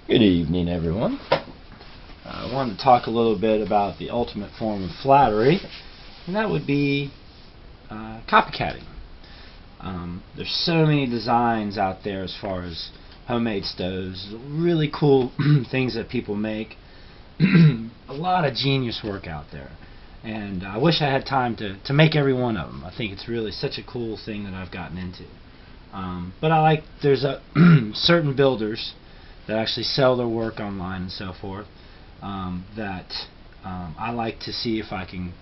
Good evening, everyone. I wanted to talk a little bit about the ultimate form of flattery, and that would be copycatting. There's so many designs out there as far as homemade stoves, really cool things that people make. A lot of genius work out there, and I wish I had time to make every one of them. I think it's really such a cool thing that I've gotten into. But there's certain builders that actually sell their work online and so forth, I like to see if I can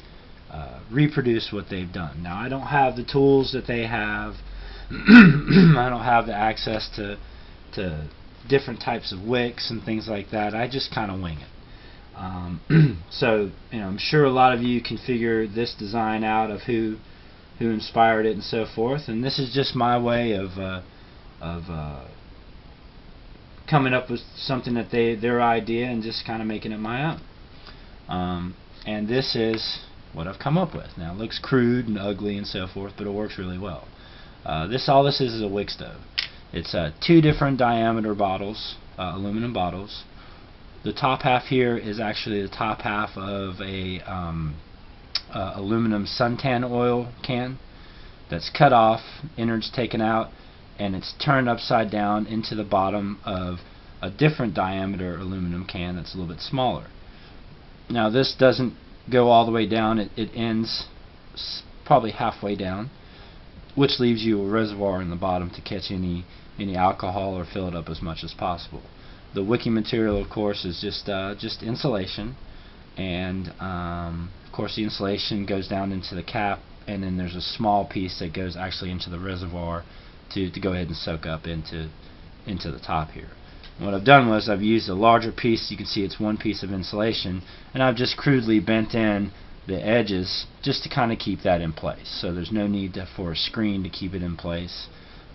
reproduce what they've done. Now, I don't have the tools that they have. I don't have the access to different types of wicks and things like that. I just kind of wing it. So, I'm sure a lot of you can figure this design out of who inspired it and so forth. And this is just my way of coming up with something that their idea and just kind of making it my own. And this is what I've come up with. Now, it looks crude and ugly and so forth, but it works really well. All this is a wick stove. It's 2 different diameter bottles, aluminum bottles. The top half here is actually the top half of a aluminum suntan oil can that's cut off, innards taken out, and it's turned upside down into the bottom of a different diameter aluminum can that's a little bit smaller. Now, this doesn't go all the way down. It ends probably halfway down, which leaves you a reservoir in the bottom to catch any alcohol or fill it up as much as possible. The wicking material, of course, is just insulation, and of course the insulation goes down into the cap, and then there's a small piece that goes actually into the reservoir to go ahead and soak up into the top here. And what I've done was I've used a larger piece. You can see it's one piece of insulation, and I've just crudely bent in the edges just to kind of keep that in place. So there's no need for a screen to keep it in place.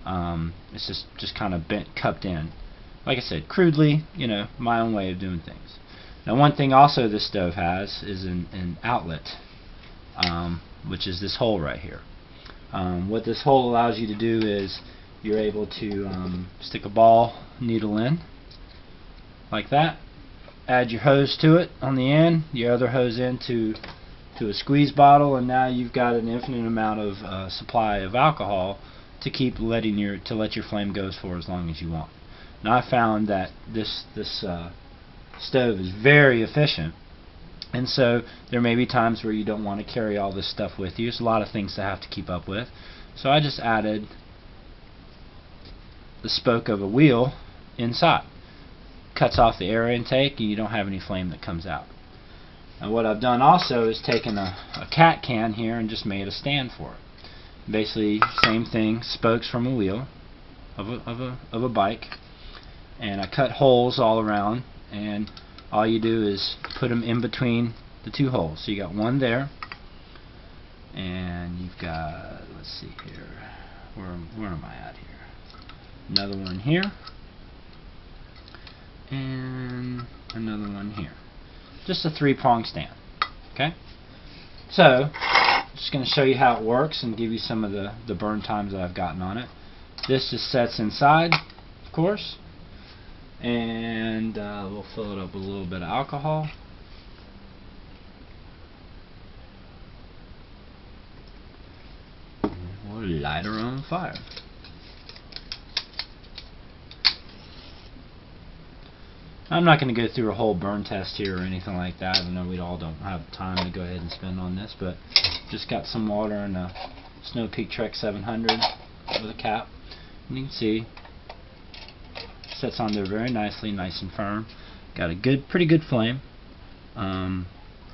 It's just kind of cupped in. Like I said, crudely, my own way of doing things. Now, one thing also this stove has is an outlet, which is this hole right here. What this hole allows you to do is you're able to stick a ball needle in like that, add your hose to it on the end, your other hose into a squeeze bottle, and now you've got an infinite amount of supply of alcohol to let your flame go for as long as you want. Now, I found that this stove is very efficient, and so there may be times where you don't want to carry all this stuff with you. There's a lot of things to have to keep up with. So I just added the spoke of a wheel inside. Cuts off the air intake, and you don't have any flame that comes out. Now, what I've done also is taken a cat can here and just made a stand for it. Basically, same thing, spokes from a wheel of a bike, and I cut holes all around, and all you do is put them in between the 2 holes. So you got one there, and you've got, let's see here, where am I at here? Another one here, and another one here. Just a 3-prong stand. Okay? So, just going to show you how it works and give you some of the burn times that I've gotten on it. This just sets inside, of course, and we'll fill it up with a little bit of alcohol. And we'll light her on fire. I'm not going to go through a whole burn test here or anything like that. I know we all don't have time to go ahead and spend on this, but just got some water in a Snow Peak Trek 700 with a cap. And you can see sets on there very nicely, nice and firm. Got a pretty good flame, and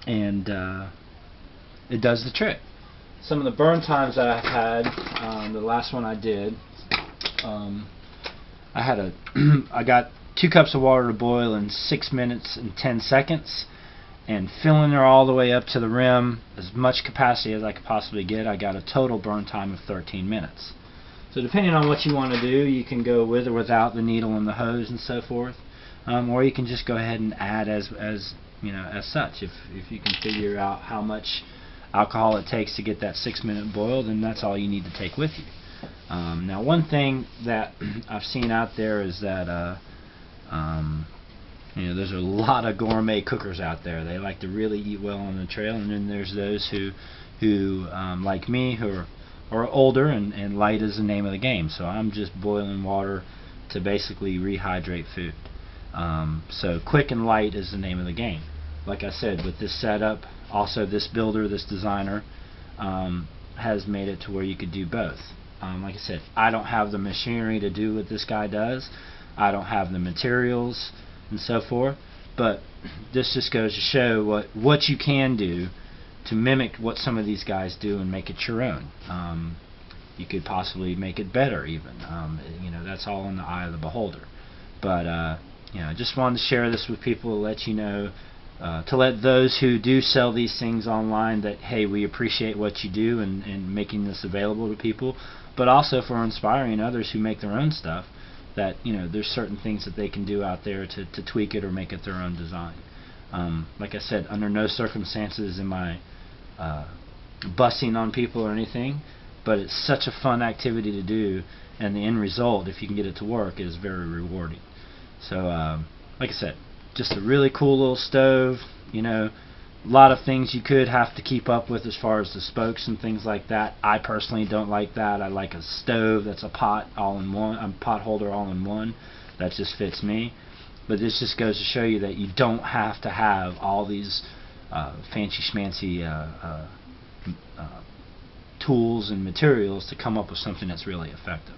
it does the trick. Some of the burn times that I've had, the last one I did, I got 2 cups of water to boil in 6 minutes and 10 seconds, and filling her all the way up to the rim, as much capacity as I could possibly get, I got a total burn time of 13 minutes. So depending on what you want to do, you can go with or without the needle and the hose and so forth, or you can just go ahead and add as such. If you can figure out how much alcohol it takes to get that 6-minute boil, then that's all you need to take with you. Now, one thing that I've seen out there is that There's a lot of gourmet cookers out there. They like to really eat well on the trail, and then there's those who like me, who are older, and light is the name of the game. So I'm just boiling water to basically rehydrate food. So quick and light is the name of the game. Like I said, with this setup, also this builder, this designer, has made it to where you could do both. Like I said, I don't have the machinery to do what this guy does. I don't have the materials and so forth, but this just goes to show what you can do to mimic what some of these guys do and make it your own. You could possibly make it better even. That's all in the eye of the beholder. But I just wanted to share this with people to let you know, to let those who do sell these things online that, hey, we appreciate what you do and making this available to people, but also for inspiring others who make their own stuff, that there's certain things that they can do out there to tweak it or make it their own design. Like I said, under no circumstances am I bussing on people or anything, but it's such a fun activity to do, and the end result, if you can get it to work, is very rewarding. So like I said, just a really cool little stove. A lot of things you could have to keep up with as far as the spokes and things like that. I personally don't like that. I like a stove that's a pot all-in-one, a pot holder all-in-one. That just fits me. But this just goes to show you that you don't have to have all these fancy schmancy tools and materials to come up with something that's really effective.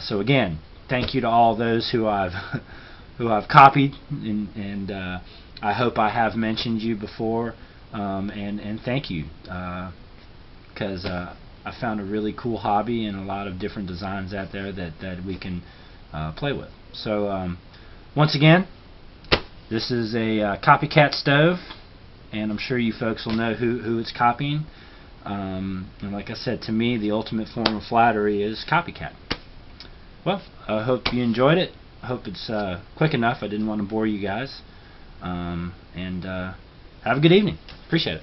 So again, thank you to all those who I've copied, and I hope I have mentioned you before, and thank you, because I found a really cool hobby and a lot of different designs out there that we can play with. So once again, this is a copycat stove, and I'm sure you folks will know who it's copying. And like I said, to me, the ultimate form of flattery is copycat. Well, I hope you enjoyed it. I hope it's quick enough. I didn't want to bore you guys. And have a good evening. Appreciate it.